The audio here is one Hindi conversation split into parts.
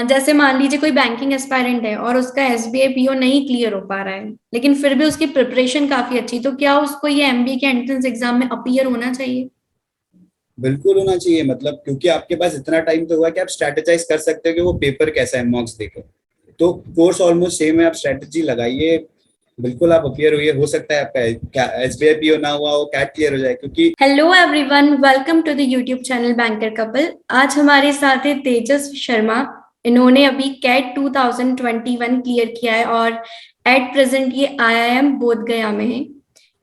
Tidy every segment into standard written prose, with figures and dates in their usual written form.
जैसे मान लीजिए कोई बैंकिंग एस्पायरेंट है और उसका एसबीआई पीओ नहीं क्लियर हो पा रहा है, लेकिन फिर भी उसकी प्रिपरेशन काफी अच्छी, तो क्या उसको ये एमबीए के एंट्रेंस एग्जाम में अपीयर होना चाहिए? बिल्कुल होना चाहिए, मतलब क्योंकि आपके पास इतना टाइम तो हुआ कि आप स्ट्रेटेजाइज कर सकते हो कि वो पेपर कैसा है मॉक्स देकर। तो कोर्स ऑलमोस्ट सेम है, आप स्ट्रेटेजी लगाइए, बिल्कुल आप अपियर हुई, हो सकता है आपका क्या एसबीआई पीओ ना हुआ हो, कैट क्लियर हो जाए, क्योंकि hello everyone, welcome to the YouTube channel banker couple. आज हमारे साथ है तेजस शर्मा। इन्होंने अभी कैट 2021 क्लियर किया है और एट प्रेजेंट ये आईआईएम बोध गया में है।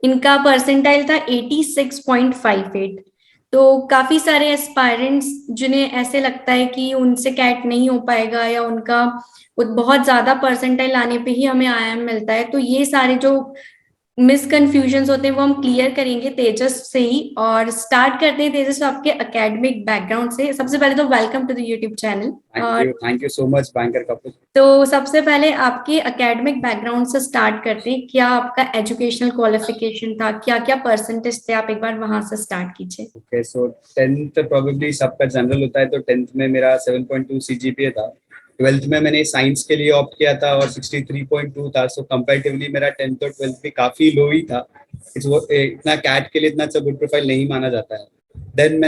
इनका परसेंटाइल था 86.58। तो काफी सारे एस्पायरेंट्स जिन्हें ऐसे लगता है कि उनसे कैट नहीं हो पाएगा या उनका बहुत ज्यादा परसेंटाइल आने पे ही हमें आईआईएम मिलता है, तो ये सारे जो मिसकंफ्यूजन्स होते हैं वो हम क्लियर करेंगे तेजस से ही। और स्टार्ट करते हैं तेजस आपके एकेडमिक बैकग्राउंड से। सबसे पहले तो welcome to the YouTube channel. और thank you so much banker Kapoor. तो सबसे पहले आपके एकेडमिक बैकग्राउंड से स्टार्ट करते हैं। क्या आपका एजुकेशनल क्वालिफिकेशन था, क्या क्या परसेंटेज थे, आप एक बार वहां से स्टार्ट कीजिए। ओके, सो टेंथ प्रोबेबली सबका जनरल होता है, तो टेंथ में मेरा 7.2 सीजीपीए था। ट्वेल्थ में मैंने साइंस के लिए ऑप्ट किया था और 63.2 था, सो कंपैरेटिवली मेरा टेंथ और ट्वेल्थ भी काफी लो ही था। इतना कैट के लिए इतना अच्छा गुड प्रोफाइल नहीं माना जाता है। देन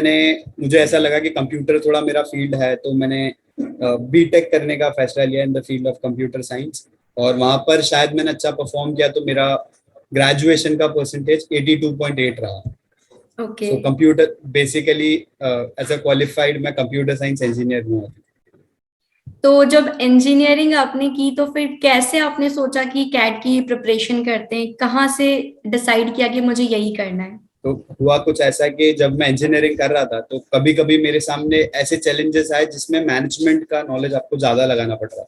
मुझे ऐसा लगा कि कंप्यूटर थोड़ा मेरा फील्ड है, तो मैंने बीटेक करने का फैसला लिया in the field of computer science. और वहां पर शायद मैंने अच्छा परफॉर्म किया, तो मेरा ग्रेजुएशन का परसेंटेज 82.8 रहा। Okay. So computer basically as a qualified मैं कंप्यूटर साइंस इंजीनियर हूँ। तो जब इंजीनियरिंग आपने की तो फिर कैसे आपने सोचा कि कैट की प्रिपरेशन करते हैं, कहाँ से डिसाइड किया कि मुझे यही करना है? तो हुआ कुछ ऐसा कि जब मैं इंजीनियरिंग कर रहा था, तो कभी कभी मेरे सामने ऐसे चैलेंजेस आए जिसमें मैनेजमेंट का नॉलेज आपको ज्यादा लगाना पड़ रहा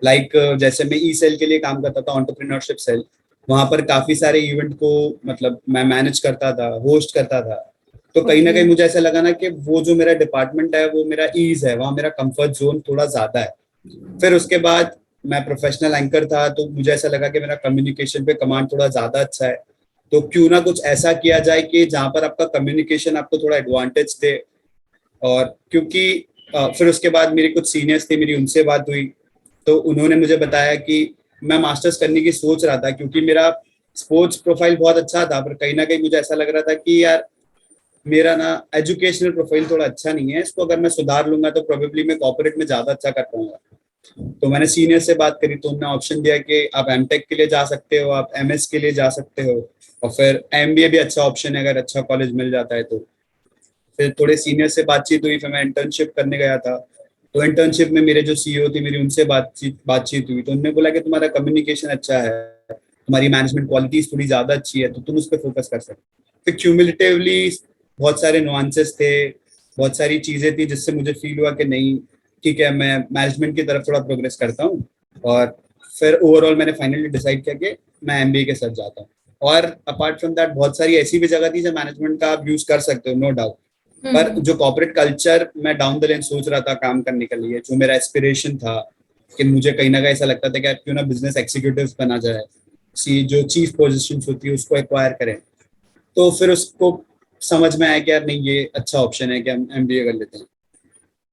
है। जैसे मैं ई सेल के लिए काम करता था, एंटरप्रेन्योरशिप सेल। वहां पर काफी सारे इवेंट को मतलब मैं मैनेज करता था, होस्ट करता था। तो कहीं ना ओके। कहीं मुझे ऐसा लगा ना कि वो जो मेरा डिपार्टमेंट है वो मेरा ईज है, वहाँ मेरा कंफर्ट जोन थोड़ा ज्यादा है। फिर उसके बाद मैं प्रोफेशनल एंकर था, तो मुझे ऐसा लगा कि मेरा कम्युनिकेशन पे कमांड थोड़ा ज्यादा अच्छा है। तो क्यों ना कुछ ऐसा किया जाए कि जहां पर आपका कम्युनिकेशन आपको थोड़ा एडवांटेज दे। और क्योंकि फिर उसके बाद मेरे कुछ सीनियर्स थे, मेरी उनसे बात हुई, तो उन्होंने मुझे बताया कि मैं मास्टर्स करने की सोच रहा था, क्योंकि मेरा स्पोर्ट्स प्रोफाइल बहुत अच्छा था, पर कहीं ना कहीं मुझे ऐसा लग रहा था कि यार मेरा ना एजुकेशनल प्रोफाइल थोड़ा अच्छा नहीं है, इसको अगर मैं सुधार लूंगा तो प्रोबेबली मैं कॉर्पोरेट में ज्यादा अच्छा कर पाऊंगा। तो मैंने सीनियर से बात करी, तो उन्होंने ऑप्शन दिया कि आप एमटेक के लिए जा सकते हो, आप एमएस के लिए जा सकते हो, और फिर एमबीए भी अच्छा ऑप्शन है अगर अच्छा कॉलेज मिल जाता है तो। फिर थोड़े सीनियर से बातचीत हुई, फिर मैं इंटर्नशिप करने गया था। तो इंटर्नशिप में मेरे जो सीईओ थे, मेरी उनसे बातचीत हुई, तो उन्होंने बोला कि तुम्हारा कम्युनिकेशन अच्छा है, तुम्हारी मैनेजमेंट क्वालिटीज थोड़ी ज्यादा अच्छी है, तो तुम उस पर फोकस कर सकते हो। फिर क्यूमुलेटिवली बहुत सारे नुआंसेस थे, बहुत सारी चीजें थी जिससे मुझे फील हुआ कि नहीं, ठीक है, मैं मैनेजमेंट की तरफ थोड़ा प्रोग्रेस करता हूँ। और फिर ओवरऑल मैंने फाइनली डिसाइड किया कि मैं एमबीए के साथ जाता हूँ। और अपार्ट फ्रॉम दैट बहुत सारी ऐसी भी जगह थी जहाँ मैनेजमेंट का आप यूज कर सकते हो, नो डाउट। पर हम्म। जो कॉर्पोरेट कल्चर मैं डाउन द लाइन सोच रहा था काम करने के लिए, जो मेरा एस्पिरेशन था कि मुझे कहीं ना कहीं ऐसा लगता था कि यार क्यों ना बिजनेस एग्जीक्यूटिव बना जाए, सी जो चीफ पोजीशन होती है उसको एक्वायर करें। तो फिर उसको समझ में आया कि यार नहीं, ये अच्छा ऑप्शन है कि हम एमबीए कर लेते हैं।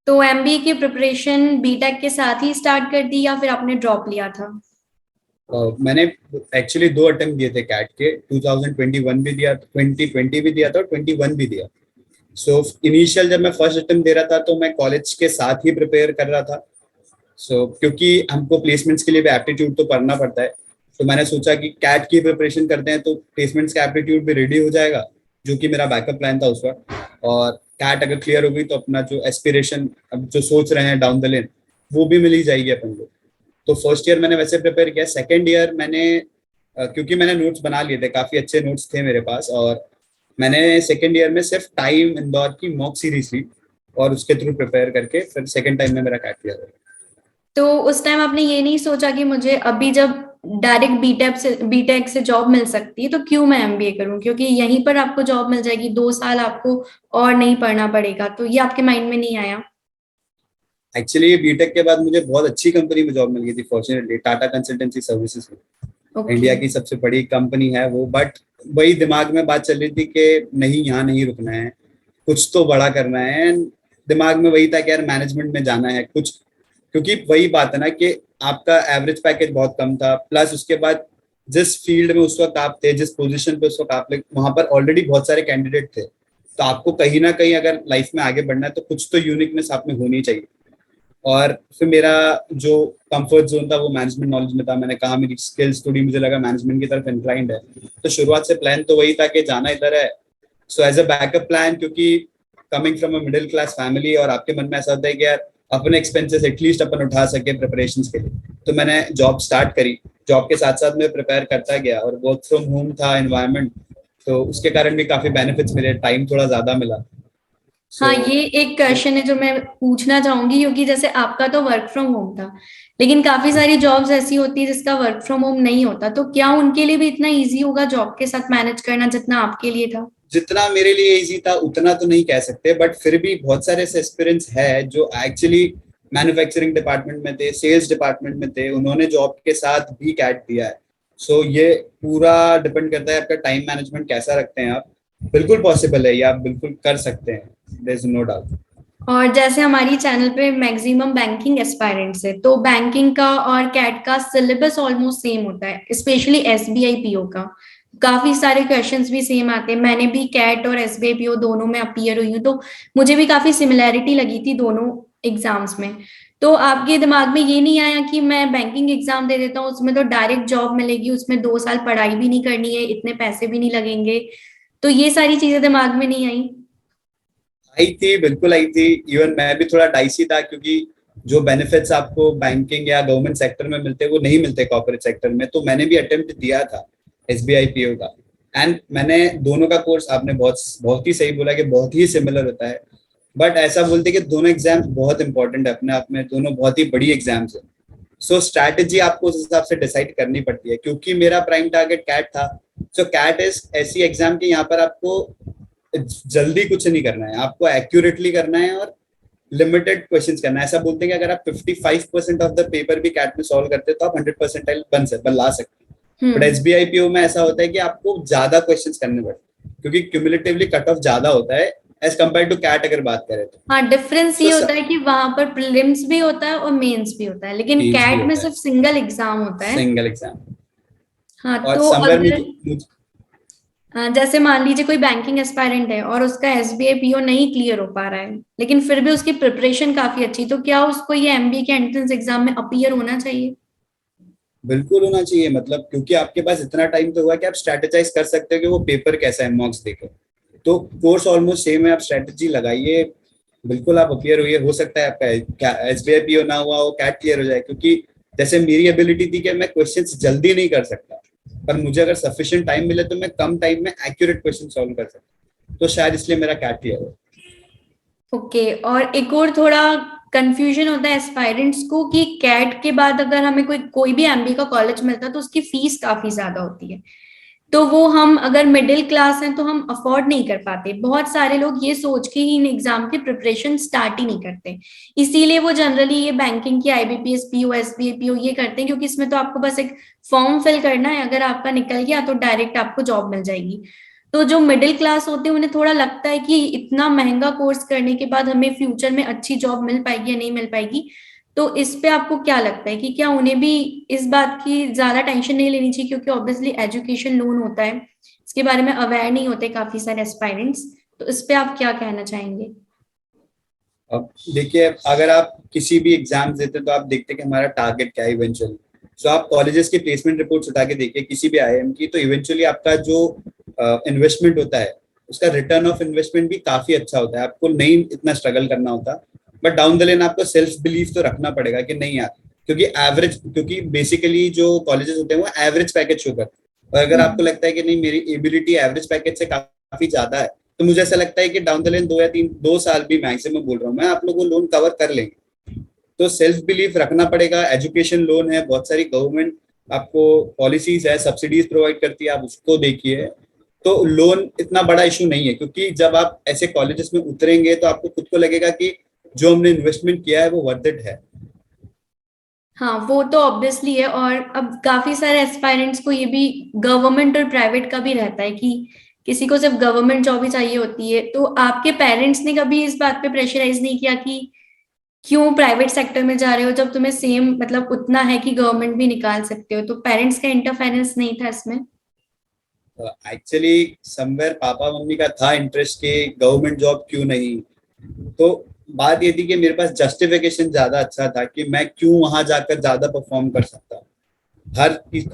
तो एमबीए की प्रिपरेशन बीटेक के साथ ही स्टार्ट कर दी या फिर आपने ड्रॉप लिया था? मैंने एक्चुअली दो अटेम्प्ट दिए थे कैट के, 2021 भी दिया, 2020 भी दिया था और 21 भी दिया। सो इनिशियल जब मैं फर्स्ट अटेम्प्ट दे रहा था तो मैं कॉलेज के साथ ही प्रिपेयर कर रहा था। क्योंकि हमको प्लेसमेंट्स के लिए भी एप्टीट्यूड तो पढ़ना पड़ता है, तो मैंने सोचा कि कैट की प्रिपरेशन करते हैं तो प्लेसमेंट्स का एप्टीट्यूड भी रेडी हो जाएगा, जो कि मेरा बैकअप प्लान था उस वक्त। और कैट अगर क्लियर हो गई तो अपना जो एस्पिरेशन, अब जो सोच रहे हैं डाउन द लेन, वो भी मिल ही जाएगी अपन को। तो फर्स्ट ईयर मैंने वैसे प्रिपेयर किया, सेकेंड ईयर मैंने क्योंकि मैंने नोट्स बना लिए थे, काफी अच्छे नोट्स थे मेरे पास, और मैंने सेकेंड ईयर में सिर्फ टाइम इंदौर की मॉक सीरीज ली और उसके थ्रू प्रिपेयर करके फिर सेकेंड टाइम में मेरा कैट क्लियर हो गया। तो उस टाइम आपने ये नहीं सोचा कि मुझे अभी जब डायरेक्ट बीटेक से जॉब मिल सकती है तो क्यों मैं एमबीए करूं, क्योंकि यहीं पर आपको जॉब मिल जाएगी, 2 साल आपको और नहीं पढ़ना पड़ेगा, तो ये आपके माइंड में नहीं आया? एक्चुअली बीटेक के बाद मुझे बहुत अच्छी कंपनी में जॉब मिल गई थी, फॉर्चुनेटली टाटा कंसल्टेंसी सर्विसेज में। ओके। इंडिया की सबसे बड़ी कंपनी है वो, बट वही दिमाग में बात चल रही थी कि नहीं, यहाँ नहीं रुकना है, कुछ तो बड़ा करना है। दिमाग में वही था कि यार मैनेजमेंट में जाना है, कुछ क्योंकि वही बात है ना कि आपका एवरेज पैकेज बहुत कम था, प्लस उसके बाद जिस फील्ड में उस वक्त आप थे, जिस पोजीशन पे उस वक्त आप, वहां पर ऑलरेडी बहुत सारे कैंडिडेट थे, तो आपको कहीं ना कहीं अगर लाइफ में आगे बढ़ना है तो कुछ तो यूनिकनेस आप में होनी चाहिए। और फिर मेरा जो कंफर्ट जोन था वो मैनेजमेंट नॉलेज में था। मैंने कहा मेरी स्किल्स थोड़ी, मुझे लगा मैनेजमेंट की तरफ इंक्लाइंड है, तो शुरुआत से प्लान तो वही था कि जाना इधर है। So as a backup plan, क्योंकि coming from a middle class family और आपके मन में ऐसा होता है कि यार अपने एक्सपेंसेस एटलीस्ट अपन उठा सके प्रिपरेशंस के लिए, तो मैंने जॉब स्टार्ट करी। जॉब के साथ साथ मैं प्रिपेयर करता गया, और वर्क फ्रॉम होम था एनवायरनमेंट, तो उसके कारण भी काफी बेनिफिट्स मिले, टाइम थोड़ा ज्यादा मिला। सो हाँ, ये एक क्वेश्चन है जो मैं पूछना चाहूंगी, क्योंकि जैसे आपका तो वर्क फ्रॉम होम था, लेकिन काफी सारी जॉब्स ऐसी होती है जिसका वर्क फ्रॉम होम नहीं होता, तो क्या उनके लिए भी इतना इजी होगा जॉब के साथ मैनेज करना जितना आपके लिए था? जितना मेरे लिए इजी था उतना तो नहीं कह सकते, बट फिर भी बहुत सारे ऐसे एक्सपीरियंस है जो एक्चुअली मैन्युफैक्चरिंग डिपार्टमेंट में थे, सेल्स डिपार्टमेंट में थे, उन्होंने जॉब के साथ भी कैट दिया है। सो ये पूरा डिपेंड करता है आपका टाइम मैनेजमेंट कैसा रखते हैं आप। बिल्कुल पॉसिबल है, ये आप बिल्कुल कर सकते हैं, देयर इज नो डाउट। और जैसे हमारी चैनल पे मैक्सिमम बैंकिंग एस्पायरेंट्स है, तो बैंकिंग का और कैट का सिलेबस ऑलमोस्ट सेम होता है, स्पेशली एसबीआई पीओ का काफी सारे क्वेश्चंस भी सेम आते हैं। मैंने भी कैट और एसबीआई पीओ दोनों में अपीयर हुई हूँ, तो मुझे भी काफी सिमिलैरिटी लगी थी दोनों एग्जाम्स में। तो आपके दिमाग में ये नहीं आया कि मैं बैंकिंग एग्जाम दे देता हूँ, उसमें तो डायरेक्ट जॉब मिलेगी, उसमें 2 साल पढ़ाई भी नहीं करनी है, इतने पैसे भी नहीं लगेंगे, तो ये सारी चीजें दिमाग में नहीं आई? आई थी, बिल्कुल आई थी। इवन मैं भी थोड़ा डाइसी था, क्योंकि जो बेनिफिट्स आपको बैंकिंग या गवर्नमेंट सेक्टर में मिलते हैं वो नहीं मिलते कॉर्पोरेट सेक्टर में, तो मैंने भी अटेम्प्ट दिया था एसबीआई पीओ का। एंड मैंने दोनों का कोर्स, आपने बहुत बहुत ही सही बोला कि बहुत ही सिमिलर होता है, बट ऐसा बोलते कि दोनों एग्जाम्स बहुत इंपॉर्टेंट है अपने आप में, दोनों बहुत ही बड़ी एग्जाम्स है। सो स्ट्रैटेजी आपको उस हिसाब से डिसाइड करनी पड़ती है, क्योंकि मेरा प्राइम टारगेट कैट था। सो कैट इज ऐसी एग्जाम की यहाँ पर आपको जल्दी कुछ नहीं करना है, आपको एक्यूरेटली करना है और लिमिटेड क्वेश्चंस करना है। ऐसा बोलते हैं कि अगर आप 55% ऑफ द पेपर भी कैट में सॉल्व करते हो तो आप 100% बन ला सकते हैं। But hmm. एसबीआई पीओ में ऐसा होता है कि आपको ज्यादा क्वेश्चंस करने पड़ते हैं, क्योंकि क्यूमुलेटिवली कट ऑफ ज्यादा होता है एज कम्पेयर टू कैट अगर बात करें तो। हाँ, डिफरेंस तो ये होता है कि वहां पर प्रीलिम्स भी होता है और मेंस भी होता है, लेकिन मेंस भी कैट में होता है, सिर्फ सिंगल एग्जाम होता है। Single exam. हाँ, और तो समवेयर अगर मुझे जैसे मान लीजिए कोई बैंकिंग एस्पायरेंट है और उसका एसबीआई पीओ नहीं क्लियर हो पा रहा है, लेकिन फिर भी उसकी प्रिपरेशन काफी अच्छी, तो क्या उसको ये एमबीए के एंट्रेंस एग्जाम में अपीयर होना चाहिए? बिल्कुल होना चाहिए, मतलब क्योंकि आपके पास इतना टाइम तो हुआ कि आप स्ट्रेटेजाइज कर सकते हो कि वो पेपर कैसा है मॉक्स देकर। तो कोर्स ऑलमोस्ट सेम है, आप स्ट्रेटेजी लगाइए, बिल्कुल आप अपियर हुई, हो सकता है आपका एसबीआई पीओ ना हुआ हो कैट क्लियर हो जाए। क्योंकि जैसे मेरी एबिलिटी थी कि मैं क्वेश्चंस जल्दी नहीं कर सकता, पर मुझे अगर सफिशिएंट टाइम मिले तो मैं कम टाइम में एक्यूरेट क्वेश्चन सॉल्व कर सकता, तो शायद इसलिए मेरा कैट क्लियर हो। ओके, और एक और थोड़ा कंफ्यूजन होता है एस्पायरेंट्स को कि कैट के बाद अगर हमें कोई कोई भी एमबीए का कॉलेज मिलता है तो उसकी फीस काफी ज्यादा होती है, तो वो हम अगर मिडिल क्लास हैं तो हम अफोर्ड नहीं कर पाते। बहुत सारे लोग ये सोच के ही इन एग्जाम की प्रिपरेशन स्टार्ट ही नहीं करते, इसीलिए वो जनरली ये बैंकिंग की आईबीपीएस पीओ एसबीआई पीओ ये करते हैं, क्योंकि इसमें तो आपको बस एक फॉर्म फिल करना है, अगर आपका निकल गया तो डायरेक्ट आपको जॉब मिल जाएगी। तो जो मिडिल क्लास होते हैं उन्हें थोड़ा लगता है कि इतना महंगा कोर्स करने के बाद हमें फ्यूचर में अच्छी जॉब मिल पाएगी या नहीं मिल पाएगी, तो इस पे आपको क्या लगता है कि क्या उन्हें भी इस बात की ज्यादा टेंशन नहीं लेनी चाहिए, क्योंकि ऑब्वियसली एजुकेशन लोन होता है, इसके बारे में अवेयर नहीं होते काफी सारे एस्पायरेंट्स, तो इस पे आप क्या कहना चाहेंगे? अब देखिए, अगर आप किसी भी एग्जाम देते हैं तो आप देखते हैं कि हमारा टारगेट क्या है इवेंचुअली। सो आप कॉलेजेस की प्लेसमेंट रिपोर्ट्स उठा के देखिए किसी भी आईआईएम की, तो इवेंचुअली आपका जो इन्वेस्टमेंट होता है उसका रिटर्न ऑफ इन्वेस्टमेंट भी काफी अच्छा होता है, आपको नहीं इतना स्ट्रगल करना होता। बट डाउन द लेन आपको सेल्फ बिलीफ तो रखना पड़ेगा कि नहीं यार, क्योंकि बेसिकली जो कॉलेजेस होते हैं वो एवरेज पैकेज शो करते हैं, और अगर आपको हम्म। लगता है कि नहीं मेरी एबिलिटी एवरेज पैकेज से काफी ज्यादा है, तो मुझे ऐसा लगता है कि डाउन द लाइन 2 या 3 2 साल भी मैक्सिमम बोल रहा हूँ मैं, आप लोग वो लोन कवर कर लेंगे। तो सेल्फ बिलीफ रखना पड़ेगा। एजुकेशन लोन है, बहुत सारी गवर्नमेंट आपको पॉलिसीज है, सब्सिडीज प्रोवाइड करती है, आप उसको देखिए। तो लोन इतना बड़ा इशू नहीं है, क्योंकि जब आप ऐसे कॉलेजेस में उतरेंगे तो आपको खुद को लगेगा कि जो हमने इन्वेस्टमेंट किया है वो वर्थ इट है। हाँ, वो तो ऑब्वियसली है, और अब काफी सारे एस्पायरेंट्स को ये भी गवर्नमेंट और प्राइवेट का भी रहता है कि किसी को सिर्फ गवर्नमेंट जॉब ही चाहिए होती है, तो आपके पेरेंट्स ने कभी इस बात पे प्रेशराइज नहीं किया कि क्यों प्राइवेट सेक्टर में जा रहे हो जब तुम्हें सेम मतलब उतना है कि गवर्नमेंट भी निकाल सकते हो? तो पेरेंट्स का इंटरफेरेंस नहीं था इसमें? एक्चुअली समवेयर पापा मम्मी का था इंटरेस्ट कि गवर्नमेंट जॉब क्यों नहीं। तो बात ये थी कि मेरे पास जस्टिफिकेशन ज्यादा अच्छा था कि मैं क्यों वहां जाकर ज्यादा परफॉर्म कर सकता हूँ।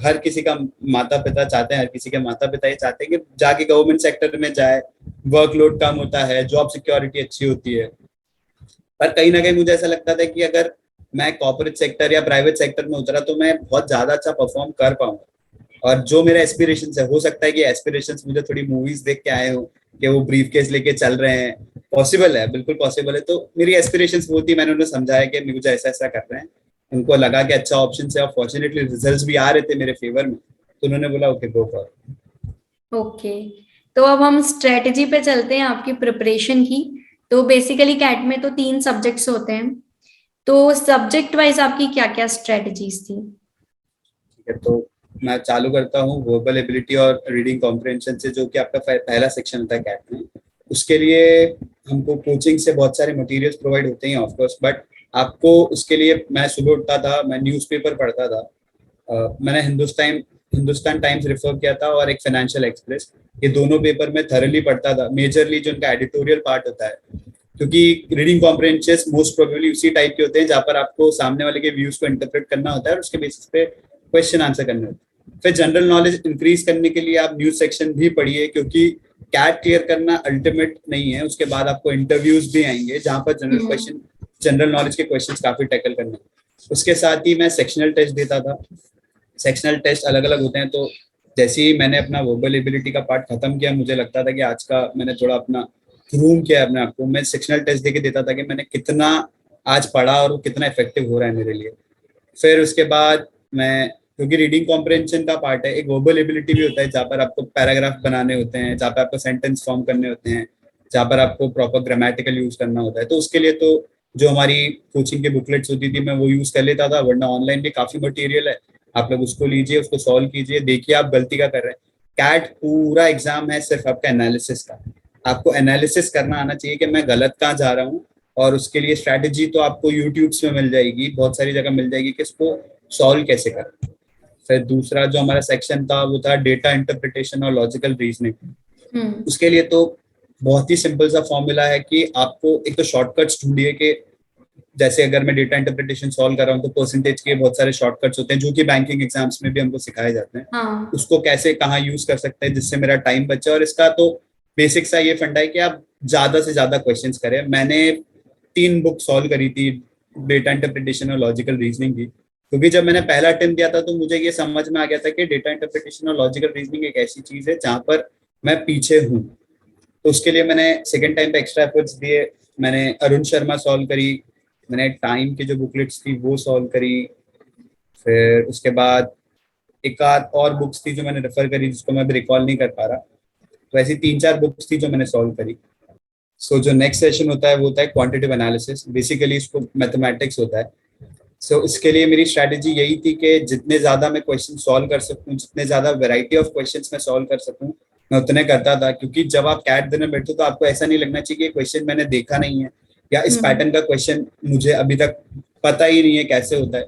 हर किसी का माता पिता चाहते हैं, हर किसी के माता पिता ये चाहते हैं कि जाके गवर्नमेंट सेक्टर में जाए, वर्कलोड कम होता है, जॉब सिक्योरिटी अच्छी होती है। पर कहीं ना कहीं मुझे ऐसा लगता था कि अगर मैं कॉर्पोरेट सेक्टर या प्राइवेट सेक्टर में उतरा तो मैं बहुत ज्यादा अच्छा परफॉर्म कर पाऊंगा। और जो मेरा एस्पिरेशन है, हो सकता है कि एस्पिरेशन मुझे थोड़ी मूवीज देख के आए हो कि वो ब्रीफ केस लेके चल रहे हैं, पॉसिबल है, बिल्कुल पॉसिबल है। तो मेरी एस्पिरेशन वो थी, मैंने उन्हें समझाया कि मुझे ऐसा ऐसा कर रहे हैं। उनको लगा कि अच्छा ऑप्शन है, और फॉर्चुनेटली रिजल्ट्स भी आ रहे थे मेरे फेवर में, तो उन्होंने बोला ओके गो फॉर। ओके, तो अब हम स्ट्रेटजी पे चलते हैं आपकी प्रिपरेशन की। तो बेसिकली कैट में तो 3 सब्जेक्ट्स होते हैं, तो सब्जेक्ट वाइज आपकी क्या क्या स्ट्रेटजीज थी? ठीक है, तो मैं चालू करता हूँ वर्बल एबिलिटी और रीडिंग कॉम्प्रिहेंशन से, जो कि आपका पहला सेक्शन होता है कैट में। उसके लिए हमको कोचिंग से बहुत सारे मटेरियल्स प्रोवाइड होते हैं ऑफकोर्स, बट आपको उसके लिए, मैं सुबह उठता था, मैं न्यूज़पेपर पढ़ता था। मैंने हिंदुस्तान टाइम्स रेफर किया था और एक फाइनेंशियल एक्सप्रेस, ये दोनों पेपर में थरली पढ़ता था, मेजरली जो उनका एडिटोरियल पार्ट होता है। क्योंकि रीडिंग कॉम्प्रिहेंशन मोस्ट प्रोबेबली उसी टाइप के होते हैं जहां पर आपको सामने वाले के व्यूज को इंटरप्रेट करना होता है और उसके बेसिस पे क्वेश्चन आंसर करने होते हैं। फिर जनरल नॉलेज इंक्रीज करने के लिए आप न्यूज सेक्शन भी पढ़िए, क्योंकि कैट क्लियर करना अल्टीमेट नहीं है, उसके बाद आपको इंटरव्यूज भी आएंगे जहां पर जनरल नॉलेज के क्वेश्चन काफी टैकल करने हैं। उसके साथ ही मैं सेक्शनल टेस्ट देता था। सेक्शनल टेस्ट अलग अलग होते हैं, तो जैसे ही मैंने अपना वर्बल एबिलिटी का पार्ट खत्म किया, मुझे लगता था कि आज का मैंने थोड़ा अपना ग्रूम किया अपने आप को। मैं सेक्शनल टेस्ट देके देता था कि मैंने कितना आज पढ़ा और वो कितना इफेक्टिव हो रहा है मेरे लिए। फिर उसके बाद मैं, क्योंकि रीडिंग कॉम्प्रिहेंशन का पार्ट है, एक वर्बल एबिलिटी भी होता है जहाँ पर आपको पैराग्राफ बनाने होते हैं, जहाँ पर आपको सेंटेंस फॉर्म करने होते हैं, जहाँ पर आपको प्रॉपर ग्रामेटिकल यूज करना होता है। तो उसके लिए तो जो हमारी कोचिंग की बुकलेट्स होती थी मैं वो यूज कर लेता था, वरना ऑनलाइन भी काफी मटेरियल है, आप लोग उसको लीजिए, उसको सॉल्व कीजिए, देखिए आप गलती क्या कर रहे हैं। कैट पूरा एग्जाम है सिर्फ आपका एनालिसिस का। आपको एनालिसिस करना आना चाहिए कि मैं गलत कहाँ जा रहा हूँ, और उसके लिए स्ट्रैटेजी तो आपको यूट्यूब में मिल जाएगी, बहुत सारी जगह मिल जाएगी कि इसको सॉल्व कैसे करें। फिर दूसरा जो हमारा सेक्शन था वो था डेटा इंटरप्रिटेशन और लॉजिकल रीजनिंग। हम्म। उसके लिए तो बहुत ही सिंपल सा फॉर्मूला है कि आपको एक तो शॉर्टकट्स ढूंढिए कि जैसे अगर मैं डेटा इंटरप्रिटेशन सॉल्व कर रहा हूँ तो परसेंटेज के बहुत सारे शॉर्टकट्स होते हैं जो कि बैंकिंग एग्जाम्स में भी हमको सिखाए जाते हैं। हाँ। उसको कैसे कहाँ यूज कर सकते हैं जिससे मेरा टाइम बचे। और इसका तो बेसिक सा ये फंडा है कि आप ज्यादा से ज्यादा क्वेश्चंस करें। मैंने 3 बुक सॉल्व करी थी डेटा इंटरप्रिटेशन और लॉजिकल रीजनिंग की, क्योंकि जब मैंने पहला अटेम्प्ट दिया था तो मुझे ये समझ में आ गया था कि डेटा इंटरप्रिटेशन और लॉजिकल रीजनिंग एक ऐसी चीज है जहां पर मैं पीछे हूँ। तो उसके लिए मैंने सेकेंड टाइम पे एक्स्ट्रा एफर्ट्स दिए। मैंने अरुण शर्मा सॉल्व करी, मैंने टाइम की जो बुकलेट्स थी वो सॉल्व करी। फिर उसके बाद एक आध और बुक्स थी जो मैंने रेफर करी जिसको मैं अभी रिकॉल नहीं कर पा रहा। तो ऐसी 3-4 बुक्स थी जो मैंने सॉल्व करी। जो नेक्स्ट सेशन होता है वो होता है क्वांटिटेटिव एनालिसिस, बेसिकली इसको मैथमेटिक्स होता है। इसके लिए मेरी स्ट्रैटेजी यही थी कि जितने ज्यादा मैं क्वेश्चन सॉल्व कर सकूं, जितने ज्यादा वैरायटी ऑफ क्वेश्चंस मैं सॉल्व कर सकूं, मैं उतने करता था। क्योंकि जब आप कैट देने बैठो तो आपको ऐसा नहीं लगना चाहिए कि क्वेश्चन मैंने देखा नहीं है या इस हम्म। पैटर्न का क्वेश्चन मुझे अभी तक पता ही नहीं है कैसे होता है।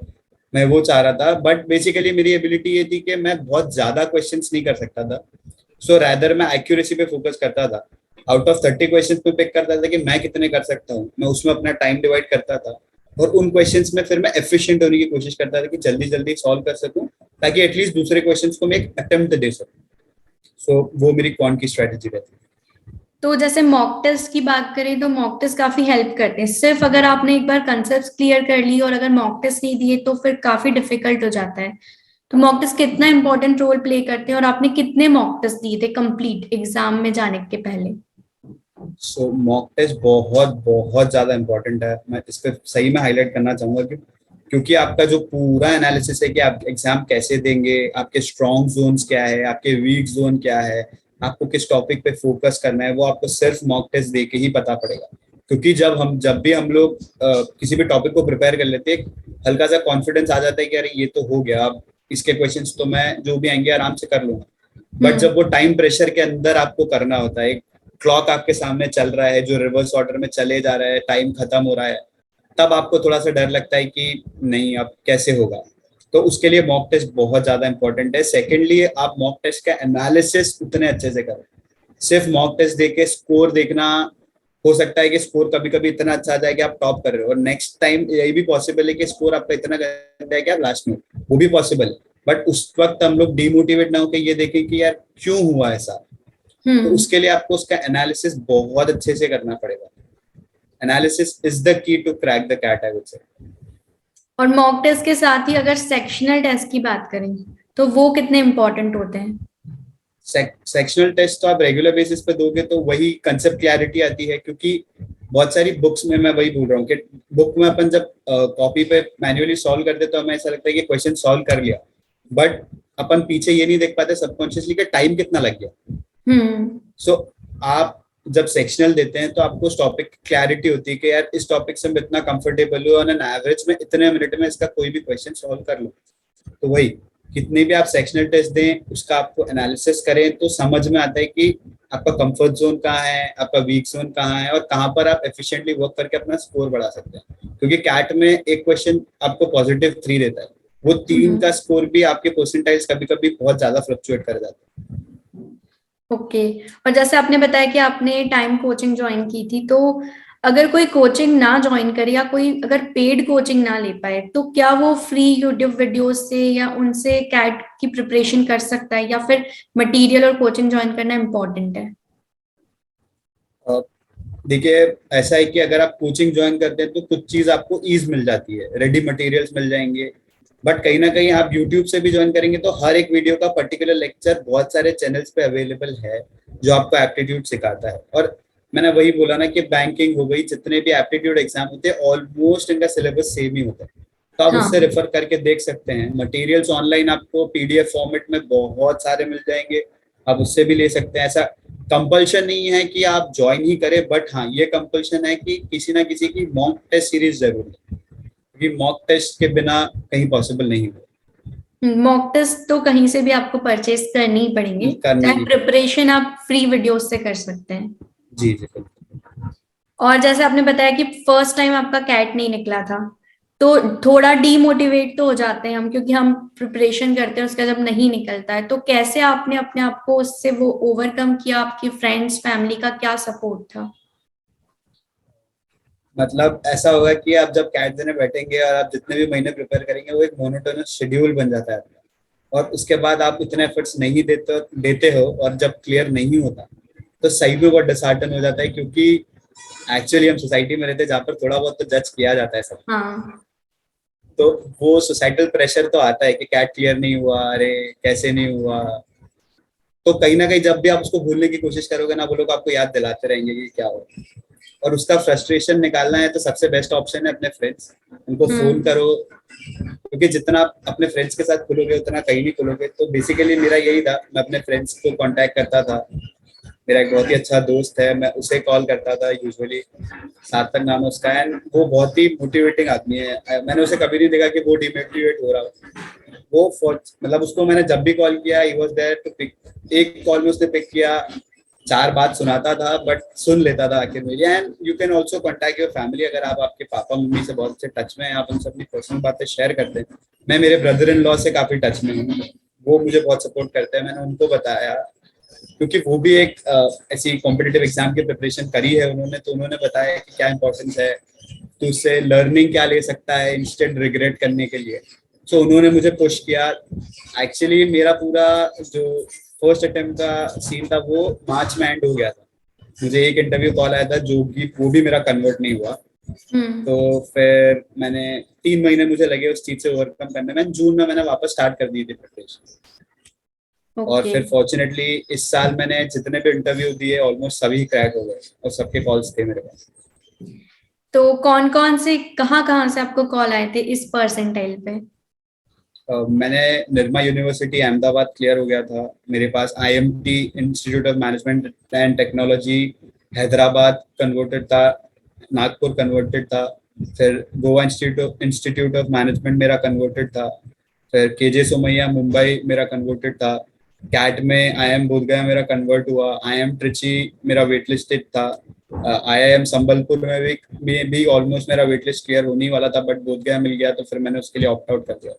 मैं वो चाह रहा था, बट बेसिकली मेरी एबिलिटी ये थी कि मैं बहुत ज्यादा क्वेश्चंस नहीं कर सकता था। रैदर मैं एक्यूरेसी पे फोकस करता था। आउट ऑफ 30 क्वेश्चन में पिक करता था कि मैं कितने कर सकता हूँ, मैं उसमें अपना टाइम डिवाइड करता था, और उन क्वेश्चंस में फिर मैं एफिशिएंट होने की कोशिश करता था कि जल्दी जल्दी सॉल्व कर सकूं, ताकि एटलीस्ट दूसरे क्वेश्चंस को मैं एक अटेम्प्ट दे सकूं। वो मेरी क्वांट की स्ट्रेटेजी रहती है। तो जैसे मॉक टेस्ट की बात करें तो मॉक टेस्ट काफी हेल्प करते हैं। सिर्फ अगर आपने एक बार कंसेप्ट क्लियर कर ली और अगर मॉक टेस्ट नहीं दिए तो फिर काफी डिफिकल्ट हो जाता है। तो मॉक टेस्ट कितना इंपॉर्टेंट रोल प्ले करते हैं और आपने कितने मॉक टेस्ट दिए थे कंप्लीट एग्जाम में जाने के पहले? मॉक टेस्ट बहुत बहुत ज्यादा इंपॉर्टेंट है। मैं इस पर सही में हाईलाइट करना चाहूंगा कि क्योंकि आपका जो पूरा एनालिसिस है कि आप एग्जाम कैसे देंगे, आपके स्ट्रॉन्ग जोन्स क्या है, आपके वीक जोन क्या है, आपको किस टॉपिक पे फोकस करना है, वो आपको सिर्फ मॉक टेस्ट दे के ही पता पड़ेगा। क्योंकि जब भी हम लोग किसी भी टॉपिक को प्रिपेयर कर लेते हैं, हल्का सा कॉन्फिडेंस आ जाता है कि अरे ये तो हो गया, अब इसके क्वेश्चंस तो मैं जो भी आएंगे आराम से कर लूंगा। बट हम्म। जब वो टाइम प्रेशर के अंदर आपको करना होता है, क्लॉक आपके सामने चल रहा है जो रिवर्स ऑर्डर में चले जा रहा है, टाइम खत्म हो रहा है, तब आपको थोड़ा सा डर लगता है कि नहीं अब कैसे होगा। तो उसके लिए मॉक टेस्ट बहुत ज्यादा इंपॉर्टेंट है। सेकेंडली, आप मॉक टेस्ट का एनालिसिस उतने अच्छे से करें। सिर्फ मॉक टेस्ट देके स्कोर देखना, हो सकता है कि स्कोर कभी कभी इतना अच्छा आ जाए कि आप टॉप कर रहे हो, और नेक्स्ट टाइम यही भी पॉसिबल है कि स्कोर आपका इतना गंदा है कि आप लास्ट में, वो भी पॉसिबल है। बट उस वक्त हम लोग डिमोटिवेट ना होकर ये देखें कि यार क्यों हुआ ऐसा। तो हम्म। उसके लिए आपको उसका एनालिसिस बहुत अच्छे से करना पड़ेगा। Analysis is the key to crack the CAT, I would say. और मॉक टेस्ट के साथ ही अगर सेक्शनल टेस्ट की बात करें तो वो कितने इम्पोर्टेंट होते हैं? सेक्शनल टेस्ट तो आप रेगुलर बेसिस पे दोगे तो वही कंसेप्ट क्लैरिटी आती है, क्योंकि बहुत सारी बुक्स में, मैं वही बोल रहा हूँ कि बुक में अपन जब कॉपी पे मैन्युअली सॉल्व करते तो हमें ऐसा लगता है कि क्वेश्चन सॉल्व कर लिया, बट अपन पीछे ये नहीं देख पाते सबकॉन्शियसली कि टाइम कितना लग गया। हम्म। सो आप जब सेक्शनल देते हैं तो आपको उस टॉपिक की क्लैरिटी होती है कि यार इस टॉपिक से मैं इतना कंफर्टेबल हूँ, ऑन एन एवरेज में इतने मिनट में इसका कोई भी क्वेश्चन सॉल्व कर लो। तो वही, कितने भी आप सेक्शनल टेस्ट दें उसका आपको एनालिसिस करें तो समझ में आता है कि आपका कंफर्ट जोन कहाँ है, आपका वीक जोन कहाँ है, और कहाँ पर आप एफिशिएंटली वर्क करके अपना स्कोर बढ़ा सकते हैं। क्योंकि कैट में एक क्वेश्चन आपको +3 देता है, वो 3 हम्म। का स्कोर भी आपके परसेंटाइल्स कभी कभी बहुत ज्यादा फ्लक्चुएट कर जाता है। ओके। और जैसे आपने बताया कि आपने टाइम कोचिंग ज्वाइन की थी, तो अगर कोई कोचिंग ना ज्वाइन करे या कोई अगर पेड कोचिंग ना ले पाए तो क्या वो फ्री यूट्यूब वीडियोस से या उनसे कैट की प्रिपरेशन कर सकता है, या फिर मटेरियल और कोचिंग ज्वाइन करना इम्पोर्टेंट है? देखिए, ऐसा है कि अगर आप कोचिंग ज्वाइन करते हैं तो कुछ चीज आपको ईज मिल जाती है, रेडी मटेरियल्स मिल जाएंगे। बट कहीं ना कहीं आप यूट्यूब से भी ज्वाइन करेंगे तो हर एक वीडियो का पर्टिकुलर लेक्चर बहुत सारे चैनल्स पे अवेलेबल है जो आपको एप्टीट्यूड सिखाता है। और मैंने वही बोला ना कि बैंकिंग हो गई, जितने भी एप्टीट्यूड एग्जाम होते हैं ऑलमोस्ट इनका सिलेबस सेम ही होता है। तो आप उससे हाँ। रेफर करके देख सकते हैं। मटेरियल्स ऑनलाइन आपको पीडीएफ फॉर्मेट में बहुत सारे मिल जाएंगे, आप उससे भी ले सकते हैं। ऐसा कंपल्शन नहीं है कि आप ज्वाइन ही करें, बट हाँ ये कंपल्शन है कि किसी ना किसी की मॉक टेस्ट सीरीज जरूर है, क्योंकि मॉक टेस्ट के बिना कहीं पॉसिबल नहीं हो। मॉक टेस्ट तो कहीं से भी आपको परचेज करनी ही पड़ेंगे, करनी चाहे ही पड़ेगी। प्रिपरेशन आप फ्री वीडियोस से कर सकते हैं। जी जी बिल्कुल। और जैसे आपने बताया कि फर्स्ट टाइम आपका कैट नहीं निकला था, तो थोड़ा डीमोटिवेट तो हो जाते हैं हम, क्योंकि हम प्रिपरेशन करते हैं उसका जब नहीं निकलता है। तो कैसे आपने अपने आप को उससे वो ओवरकम किया? आपकी फ्रेंड्स फैमिली का क्या सपोर्ट था? मतलब ऐसा होगा कि आप जब कैट देने बैठेंगे और आप जितने भी महीने प्रिपेयर करेंगे वो एक मोनोटोनस शेड्यूल बन जाता है आपका, और उसके बाद आप इतने एफर्ट्स नहीं देते हो और जब क्लियर नहीं होता तो सही में बहुत डिसहार्टन हो जाता है। क्योंकि एक्चुअली हम सोसाइटी में रहते हैं जहाँ पर थोड़ा बहुत तो जज किया जाता है सब। हाँ। तो वो सोसाइटल प्रेशर तो आता है कि कैट क्लियर नहीं हुआ, अरे कैसे नहीं हुआ। तो कहीं ना कहीं जब भी आप उसको भूलने की कोशिश करोगे ना, वो लोग आपको याद दिलाते रहेंगे कि क्या हो। और उसका फ्रस्ट्रेशन निकालना है तो सबसे बेस्ट ऑप्शन है अपने फ्रेंड्स, उनको फोन हम्म। करो। क्योंकि जितना आप अपने फ्रेंड्स के साथ खुलोगे उतना कहीं नहीं खुलोगे। तो बेसिकली मेरा यही था, मैं अपने फ्रेंड्स को कांटेक्ट करता था। मेरा एक बहुत ही अच्छा दोस्त है, मैं उसे कॉल करता था यूजुअली, सार्थक नाम है उसका, एंड वो बहुत ही मोटिवेटिंग आदमी है। मैंने उसे कभी नहीं देखा कि वो डिमोटिवेट हो रहा हो। वो मतलब उसको मैंने जब भी कॉल किया he was there to pick. एक कॉल में उसने पिक किया, 4 बात सुनाता था बट सुन लेता था आखिर में। And you can also contact your family, अगर आप आपके पापा मम्मी से बहुत अच्छे टच में हैं, आप उनसे अपनी पर्सनल बातें शेयर करते हैं। मैं मेरे ब्रदर इन लॉ से काफी टच में हूँ, वो मुझे बहुत सपोर्ट करते हैं। मैंने उनको बताया, क्योंकि वो भी एक ऐसी कॉम्पिटिटिव एग्जाम की प्रिपरेशन करी है उन्होंने, तो उन्होंने बताया कि क्या इंपॉर्टेंस है, तो उससे लर्निंग क्या ले सकता है इंस्टेंट रिग्रेट करने के लिए। सो उन्होंने मुझे पुश किया। एक्चुअली मेरा पूरा जो फर्स्ट अटेम्प्ट का सीन था वो मार्च में एंड हो गया था। मुझे एक इंटरव्यू कॉल आया था जो कि वो भी मेरा कन्वर्ट नहीं हुआ। हम्म। तो फिर मैंने 3 महीने मुझे लगे उस चीज से ओवरकम करने में। जून में मैंने वापस स्टार्ट कर दी थी प्रिपरेशन। और ओके। फिर फॉर्चुनेटली इस साल मैंने जितने भी इंटरव्यू दिए ऑलमोस्ट सभी क्रैक हो गए, और सबके कॉल्स थे मेरे पास। तो कौन कौन से, कहाँ कहाँ से आपको कॉल आए थे इस परसेंटाइल पे? मैंने निर्मा यूनिवर्सिटी अहमदाबाद क्लियर हो गया था, मेरे पास IMT institute of management and technology Hyderabad converted था, नागपुर कन्वर्टेड था। फिर गोवा इंस्टीट्यूट ऑफ मैनेजमेंट मेरा कन्वर्टेड था। फिर केजे सोमैया मुंबई मेरा कन्वर्टेड था। कैट में आईएम बोधगया मेरा कन्वर्ट हुआ। आईएम ट्रिची मेरा वेट लिस्टेड था। IIM संबलपुर में भी ऑलमोस्ट मेरा वेट लिस्ट क्लियर होने वाला था, बट बोधगया मिल गया, तो फिर मैंने उसके लिए ऑप्ट आउट कर दिया।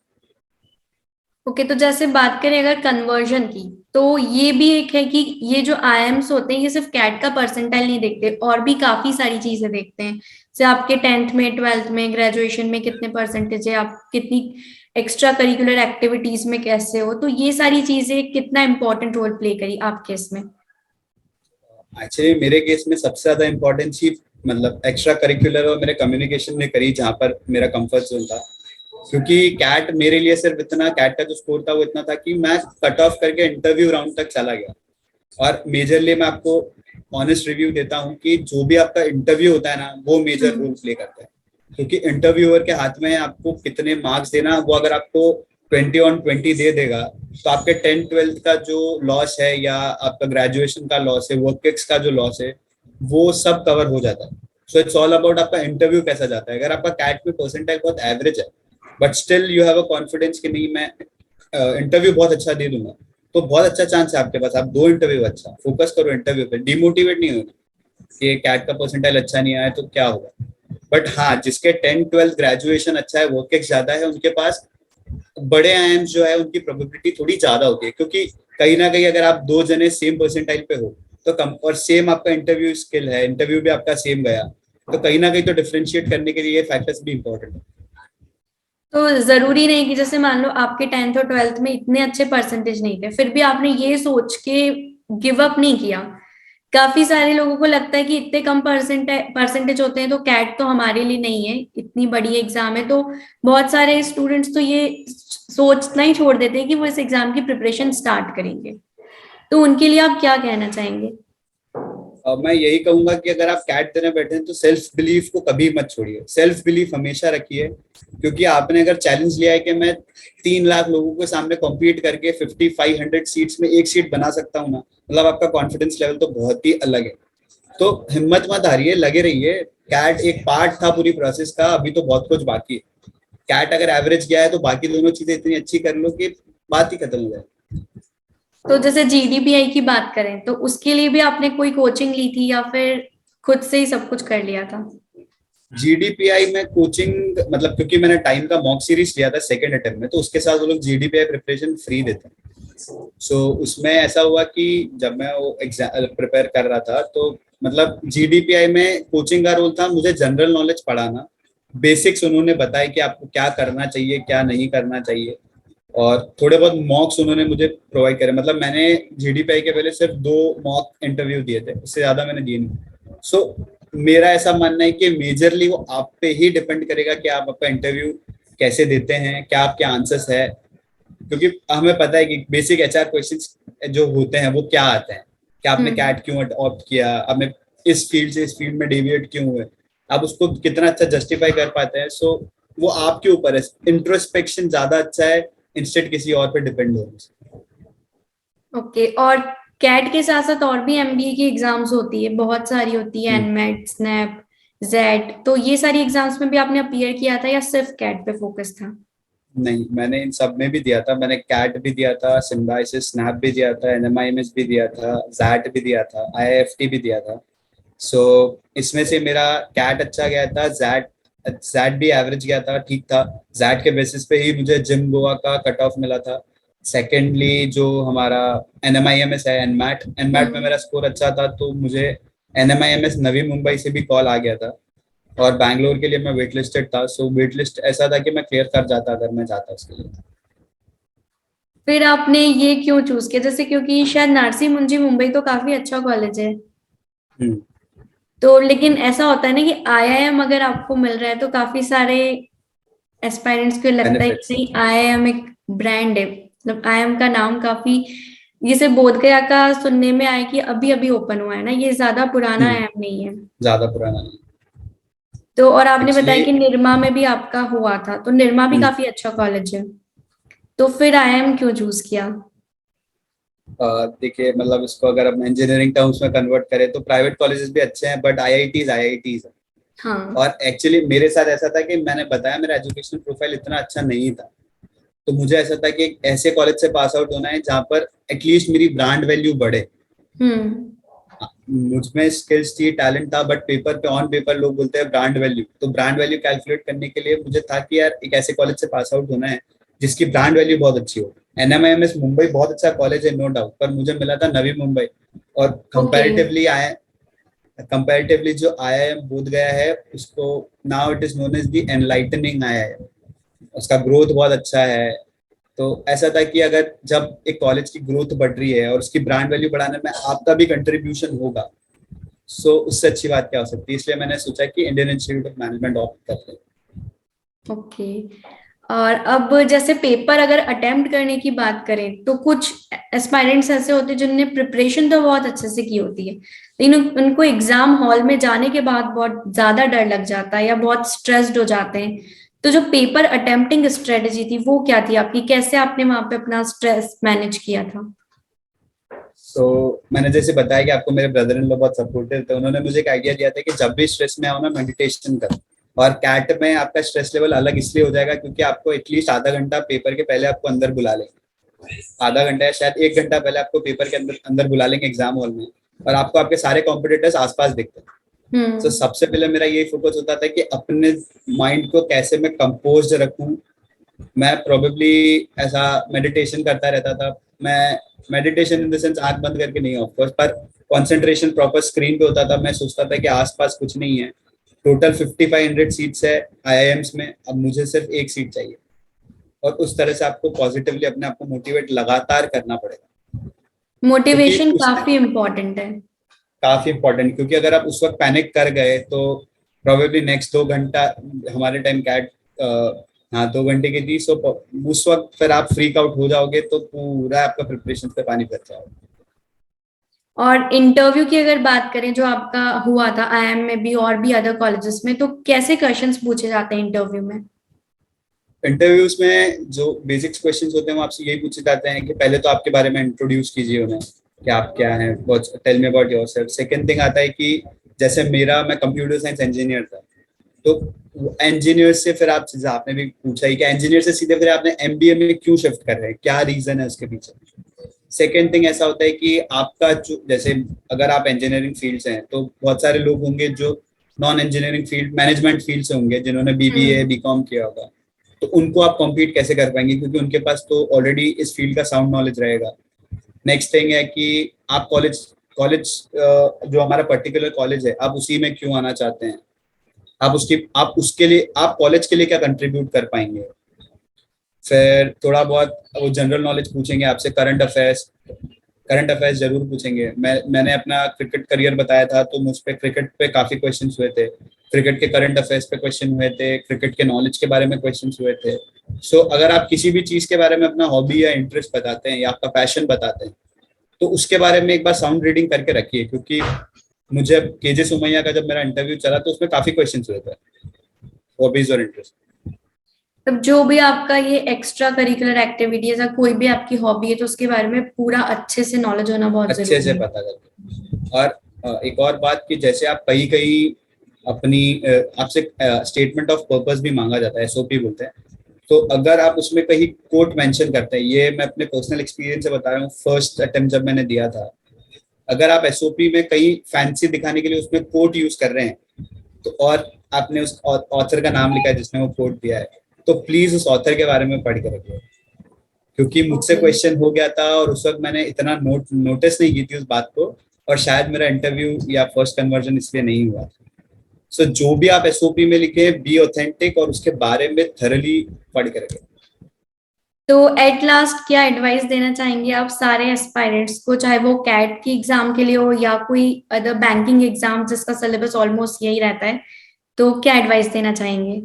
ओके, तो जैसे बात करें अगर कन्वर्जन की, तो ये भी एक है कि ये जो आईएम्स होते हैं ये सिर्फ कैट का परसेंटाइल नहीं देखते, और भी काफी सारी चीजें देखते हैं, जैसे आपके 10th में, 12th में, ग्रेजुएशन में कितने परसेंटेज है, आप कितनी एक्स्ट्रा करिकुलर एक्टिविटीज में कैसे हो, तो ये सारी चीजें कितना इंपॉर्टेंट रोल प्ले करी आपके इसमें? एक्चुअली मेरे केस में सबसे ज्यादा इम्पोर्टेंस ही मतलब एक्स्ट्रा करिकुलर और मेरे कम्युनिकेशन में करी, जहाँ पर मेरा कंफर्ट जोन था। क्योंकि कैट मेरे लिए सिर्फ इतना, कैट का जो स्कोर था वो इतना था कि मैं कट ऑफ करके इंटरव्यू राउंड तक चला गया। और मेजरली मैं आपको ऑनेस्ट रिव्यू देता हूँ कि जो भी आपका इंटरव्यू होता है ना, वो मेजर रोल प्ले करता है। क्योंकि इंटरव्यूअर के हाथ में है आपको कितने मार्क्स देना। वो अगर आपको 20/20 दे देगा, तो आपके 10th-12th का जो लॉस है, या आपका ग्रेजुएशन का लॉस है, वर्क एक्स का जो लॉस है, वो सब कवर हो जाता है। सो इट्स ऑल अबाउट आपका इंटरव्यू कैसा जाता है। अगर आपका कैट में परसेंटाइल बहुत एवरेज है, but still you have a confidence कि नहीं, मैं इंटरव्यू बहुत अच्छा दे दूंगा, तो बहुत अच्छा चांस है आपके पास। आप दो इंटरव्यू, अच्छा फोकस करो इंटरव्यू पे, डिमोटिवेट नहीं होना कि कैट का परसेंटाइल अच्छा नहीं आया तो क्या होगा। बट हाँ, जिसके 10th-12th ग्रेजुएशन अच्छा है, वर्क एक्स ज्यादा है, उनके पास बड़े आईएम्स जो है उनकी प्रोबेबिलिटी थोड़ी ज्यादा होती है। क्योंकि कहीं ना कहीं अगर आप दो जने सेम परसेंटाइल पे हो, तो कम, और सेम आपका इंटरव्यू स्किल है, इंटरव्यू भी आपका सेम गया, तो कहीं ना कहीं तो डिफरेंशिएट करने के लिए ये फैक्टर्स भी इंपॉर्टेंट है। तो जरूरी नहीं कि जैसे मान लो आपके 10th और 12th में इतने अच्छे परसेंटेज नहीं थे, फिर भी आपने ये सोच के गिव अप नहीं किया। काफी सारे लोगों को लगता है कि इतने कम परसेंटेज होते हैं तो कैट तो हमारे लिए नहीं है, इतनी बड़ी एग्जाम है, तो बहुत सारे स्टूडेंट्स तो ये सोचना ही छोड़ देते हैं कि वो इस एग्जाम की प्रिपरेशन स्टार्ट करेंगे। तो उनके लिए आप क्या कहना चाहेंगे? मैं यही कहूंगा कि अगर आप कैट देने बैठे हैं तो सेल्फ बिलीफ को कभी मत छोड़िए, सेल्फ बिलीफ हमेशा रखिए। क्योंकि आपने अगर चैलेंज लिया है कि मैं 3 लाख लोगों के सामने कॉम्पीट करके 5,500 सीट्स में एक सीट बना सकता हूँ ना, मतलब आपका कॉन्फिडेंस लेवल तो बहुत ही अलग है। तो हिम्मत मत हारिए, लगे रहिए। कैट एक पार्ट था पूरी प्रोसेस का, अभी तो बहुत कुछ बाकी है। कैट अगर एवरेज गया है तो बाकी दोनों चीजें इतनी अच्छी कर लो कि बात ही खत्म हो जाए। तो जैसे जीडीपीआई की बात करें, तो उसके लिए भी आपने कोई कोचिंग ली थी या फिर खुद से ही सब कुछ कर लिया था? GDPI में कोचिंग, मतलब क्योंकि मैंने टाइम का मॉक सीरीज लिया था सेकंड अटेम्प्ट में, तो उसके साथ वो लोग GDPI प्रिपरेशन फ्री देते हैं। सो उसमें ऐसा हुआ कि जब मैं वो एग्जाम प्रिपेयर कर रहा था, तो मतलब GDPI में कोचिंग का रोल था मुझे जनरल नॉलेज पढ़ाना, बेसिक्स उन्होंने बताया कि आपको क्या करना चाहिए, क्या नहीं करना चाहिए, और थोड़े बहुत मॉक्स उन्होंने मुझे प्रोवाइड करे। मतलब मैंने GDPI के पहले सिर्फ 2 मॉक इंटरव्यू दिए थे, उससे ज्यादा मैंने दिए नहीं। सो मेरा ऐसा मानना है कि मेजरली वो आप पे ही डिपेंड करेगा कि आप आपका इंटरव्यू कैसे देते हैं, क्या आपके आंसर्स है। क्योंकि हमें पता है कि बेसिक HR क्वेश्चंस जो होते हैं वो क्या आते हैं, कि आपने हम्म। कैट क्यों ऑप्ट किया, आपने इस फील्ड से इस फील्ड में डेविएट क्यों हुए, आप उसको कितना अच्छा जस्टिफाई कर पाते हैं। सो वो आपके ऊपर है, इंट्रोस्पेक्शन ज्यादा अच्छा है इंस्टेड किसी और पे डिपेंड होने से। ओके, और कैट के साथ साथ और भी एमबीए की एग्जाम्स होती है, बहुत सारी होती है, हम्म। एनमेट, स्नैप, जेड, तो ये सारी एग्जाम्स में भी आपने अपीयर किया था या सिर्फ कैट पे फोकस था? नहीं, मैंने इन सब में भी दिया था। मैंने कैट भी दिया था, सिम्बायोसिस, स्नैप भी दिया था, NMIMS भी दिया था, जैट भी दिया था, IIFT भी दिया था। सो इसमें से मेरा कैट अच्छा गया था, जैट जैट भी एवरेज गया था, ठीक था। जैट के बेसिस पे ही मुझे जिम गोवा का कट ऑफ मिला था। सेकेंडली जो हमारा NMIMS है, एनमैट एनमैट में हम्म। मेरा स्कोर अच्छा था, तो मुझे NMIMS नवी मुंबई से भी कॉल आ गया था। और बैंगलोर के लिए मैं वेट लिस्टेड था, सो वेट लिस्ट ऐसा था कि मैं क्लियर कर जाता अगर मैं जाता उसके लिए। फिर आपने ये क्यों चूज किया, जैसे क्योंकि शायद नारसी मुंजी मुंबई तो काफी अच्छा कॉलेज है, हम्म। तो लेकिन ऐसा होता है ना कि आईआईएम अगर आपको मिल रहा है तो काफी सारे एस्पायरेंट्स को लगता है कि बेनिफिट्स। नहीं, आईआईएम एक ब्रांड है, मतलब आईआईएम का नाम काफी, जैसे बोधगया का सुनने में आया कि अभी अभी ओपन हुआ है ना, ये ज्यादा पुराना हम्म। आईआईएम नहीं है। ज्यादा पुराना नहीं। तो और आपने एक्चुअली बताया कि निरमा में भी आपका हुआ था, तो निरमा भी काफी अच्छा कॉलेज है, तो फिर आईआईएम क्यों चूज किया? देखिए, मतलब इसको अगर हम इंजीनियरिंग टर्म्स में कन्वर्ट करें तो प्राइवेट कॉलेजेस भी अच्छे हैं, बट IITs है। हाँ। और एक्चुअली मेरे साथ ऐसा था कि मैंने बताया मेरा एजुकेशन प्रोफाइल इतना अच्छा नहीं था, तो मुझे ऐसा था कि एक ऐसे कॉलेज से पास आउट होना है जहाँ पर एटलीस्ट मेरी ब्रांड वैल्यू बढ़े। हम्म। मुझ में स्किल्स थी, टैलेंट था, बट पेपर पे, ऑन पेपर लोग बोलते हैं ब्रांड वैल्यू, तो ब्रांड वैल्यू कैलकुलेट करने के लिए मुझे था कि यार एक ऐसे कॉलेज से पास आउट होना है जिसकी ब्रांड वैल्यू बहुत अच्छी हो। एनएमआईएमएस मुंबई बहुत अच्छा कॉलेज है, नो डाउट, पर मुझे मिला था नवी मुंबई, और ओके। कंपैरेटिवली जो आईआईएम बोध गया है उसको, now it is known as the enlightening IIM, उसका ग्रोथ बहुत अच्छा है। तो ऐसा था कि अगर जब एक कॉलेज की ग्रोथ बढ़ रही है और उसकी ब्रांड वैल्यू बढ़ाने में आपका भी कंट्रीब्यूशन होगा, सो उससे अच्छी बात क्या हो सकती है, इसलिए मैंने सोचा कि Indian institute of management opt करते हैं। ओके। और अब जैसे पेपर अगर अटेम्प्ट करने की बात करें तो कुछ एस्पायरेंट्स ऐसे होते हैं जिनने प्रिपरेशन तो बहुत अच्छे से की होती है, लेकिन उनको एग्जाम हॉल में जाने के बाद बहुत ज्यादा डर लग जाता है या बहुत स्ट्रेस्ड हो जाते हैं। तो जो पेपर अटेम्प्टिंग स्ट्रेटेजी थी वो क्या थी आपकी, कैसे आपने वहां पे अपना स्ट्रेस मैनेज किया था? तो मैंने जैसे बताया कि आपको मेरे ब्रदर इन लॉ बहुत सपोर्टिव थे, उन्होंने मुझे एक आइडिया दिया था कि जब भी स्ट्रेस में आओ ना, मेडिटेशन करो। और कैट में आपका स्ट्रेस लेवल अलग इसलिए हो जाएगा क्योंकि आपको एटलीस्ट आधा घंटा पेपर के पहले आपको अंदर बुला लेंगे, आधा घंटा या शायद एक घंटा पहले आपको पेपर के अंदर अंदर बुला लेंगे एग्जाम हॉल में, और आपको आपके सारे कॉम्पिटिटर्स आसपास दिखते हैं। तो हम्म। सबसे पहले मेरा यही फोकस होता था कि अपने माइंड को कैसे मैं कंपोज रखूं। मैं प्रोबेबली ऐसा मेडिटेशन करता रहता था। मैं मेडिटेशन इन द सेंस आंख बंद करके नहीं, ऑफ कोर्स, पर कंसंट्रेशन प्रॉपर स्क्रीन पे होता था। मैं सोचता था कि आसपास कुछ नहीं है। टोटल 5500 सीट्स है आईआईएम्स में, अब मुझे सिर्फ एक सीट चाहिए। और उस तरह से आपको पॉजिटिवली अपने आप को मोटिवेट लगातार करना पड़ेगा, क्योंकि मोटिवेशन उस काफी इम्पोर्टेंट है। काफी इंपॉर्टेंट, क्योंकि अगर आप उस वक्त पैनिक कर गए तो प्रोबेबली नेक्स्ट 2 घंटा, हमारे टाइम कैट हाँ 2 घंटे की थी, सो उस वक्त फिर आप फ्रीक आउट हो जाओगे तो पूरा आपका प्रिपरेशन पे पानी फिर जाओगे। और इंटरव्यू की अगर बात करें जो आपका हुआ था आईएम में भी और भी अदर कॉलेजेस में, तो कैसे क्वेश्चंस पूछे जाते हैं इंटरव्यू में? इंटरव्यूज में जो बेसिक्स क्वेश्चंस होते हैं वो आपसे यही पूछे जाते हैं कि पहले तो आपके बारे में इंट्रोड्यूस कीजिए उन्हें, कि आप क्या हैं, tell me about yourself. Second thing आता है कि जैसे मैं कंप्यूटर साइंस इंजीनियर था, तो इंजीनियर से फिर आप, जैसे आपने भी पूछा ही कि इंजीनियर से सीधे फिर आपने एमबीए में क्यों शिफ्ट कर रहे हैं, क्या रीजन है उसके पीछे। सेकेंड थिंग ऐसा होता है कि आपका जो, जैसे अगर आप इंजीनियरिंग फील्ड से हैं तो बहुत सारे लोग होंगे जो non engineering field, management field से होंगे, जिन्होंने बीबीए हम्म। बीकॉम किया होगा। तो उनको आप कॉम्पीट कैसे कर पाएंगे, क्योंकि उनके पास तो ऑलरेडी इस फील्ड का साउंड नॉलेज रहेगा। नेक्स्ट थिंग है कि आप कॉलेज कॉलेज जो हमारा पर्टिकुलर कॉलेज है, आप उसी में क्यों आना चाहते हैं, आप उसके लिए, आप कॉलेज के लिए क्या कंट्रीब्यूट कर पाएंगे। फिर थोड़ा बहुत वो जनरल नॉलेज पूछेंगे आपसे, करंट अफेयर्स जरूर पूछेंगे। मैंने अपना क्रिकेट करियर बताया था, तो मुझ पे क्रिकेट पे काफी क्वेश्चन हुए थे, क्रिकेट के करंट अफेयर्स पे क्वेश्चन हुए थे, क्रिकेट के नॉलेज के बारे में क्वेश्चन हुए थे। सो अगर आप किसी भी चीज के बारे में अपना हॉबी या इंटरेस्ट बताते हैं या आपका पैशन बताते हैं, तो उसके बारे में एक बार साउंड रीडिंग करके रखिए, क्योंकि मुझे केजे सुमैया का जब मेरा इंटरव्यू चला तो उसमें काफी क्वेश्चन हुए थे, हॉबीज और इंटरेस्ट। तब जो भी आपका ये एक्स्ट्रा करिकुलर एक्टिविटीज है, कोई भी आपकी हॉबी है, तो उसके बारे में पूरा अच्छे से नॉलेज होना बहुत अच्छे से जरूरी है। पता करते। और एक और बात कि जैसे आप कहीं कहीं अपनी आपसे स्टेटमेंट ऑफ पर्पस भी मांगा जाता है, एसओपी बोलते हैं। तो अगर आप उसमें कहीं कोट मेंशन करते हैं, ये मैं अपने पर्सनल एक्सपीरियंस से बता रहा हूँ, फर्स्ट अटेम्प्ट जब मैंने दिया था, अगर आप एसओपी में कहीं फैंसी दिखाने के लिए उसमें कोट यूज कर रहे हैं, तो और आपने उस ऑथर का नाम लिखा है जिसने वो कोट दिया है, तो प्लीज उस ऑथर के बारे में पढ़ के रखिए। क्योंकि मुझसे ओके। क्वेश्चन हो गया था और उस वक्त मैंने इतना नोटिस नहीं की थी उस बात को, और शायद मेरा इंटरव्यू या फर्स्ट कन्वर्जन इसलिए नहीं हुआ। सो जो भी आप एसओपी में लिखे, बी ऑथेंटिक और उसके बारे में थरली पढ़ के रखें। तो एट लास्ट क्या एडवाइस देना चाहेंगे आप सारे एस्पायरेंट्स को, चाहे वो कैट की एग्जाम के लिए हो या कोई अदर बैंकिंग एग्जाम जिसका सिलेबस ऑलमोस्ट यही रहता है, तो क्या एडवाइस देना चाहेंगे?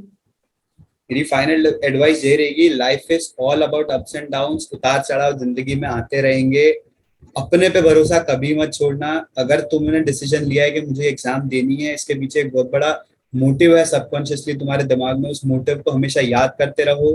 मेरी फाइनल एडवाइस ये रहेगी, life is all about ups and downs, उतार चढ़ाव जिंदगी में आते रहेंगे। अपने पे भरोसा कभी मत छोड़ना। अगर तुमने डिसीजन लिया है कि मुझे एग्जाम देनी है, इसके पीछे एक बहुत बड़ा मोटिव है सबकॉन्शियसली तुम्हारे दिमाग में, उस मोटिव को हमेशा याद करते रहो।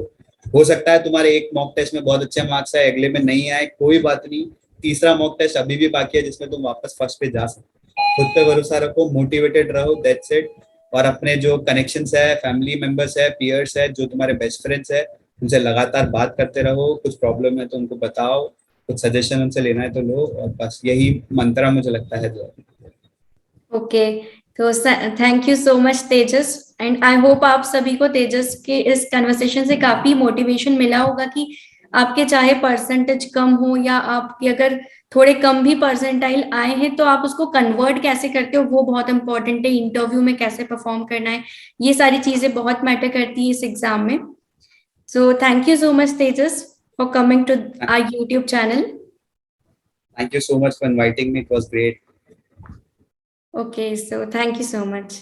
हो सकता है तुम्हारे एक मॉक टेस्ट में बहुत अच्छे मार्क्स आए, अगले में नहीं आए, कोई बात नहीं, तीसरा मॉक टेस्ट अभी भी बाकी है जिसमें तुम वापस फर्स्ट पे जा सकते हो। खुद पे भरोसा रखो, मोटिवेटेड रहो, दैट्स इट। और अपने जो कनेक्शंस है, फैमिली मेंबर्स है, पीयर्स है, जो तुम्हारे बेस्ट फ्रेंड्स है, उनसे लगातार बात करते रहो। कुछ प्रॉब्लम है तो उनको बताओ, कुछ सजेशन उनसे लेना है तो लो, और बस यही मंत्रा मुझे लगता है जो है। ओके, तो thank you so much Tejas, and I hope आप सभी को तेजस के इस कन्वर्सेशन से काफी मोटिवेशन मिला होगा कि आपके चाहे परसेंटेज कम हो या आपके अगर थोड़े कम भी परसेंटाइल आए हैं तो आप उसको कन्वर्ट कैसे करते हो वो बहुत इंपॉर्टेंट है, इंटरव्यू में कैसे परफॉर्म करना है, ये सारी चीजें बहुत मैटर करती है इस एग्जाम में. So thank you so much Tejas for coming to our YouTube channel. Thank you so much for inviting me. It was great. Okay, so thank you so much.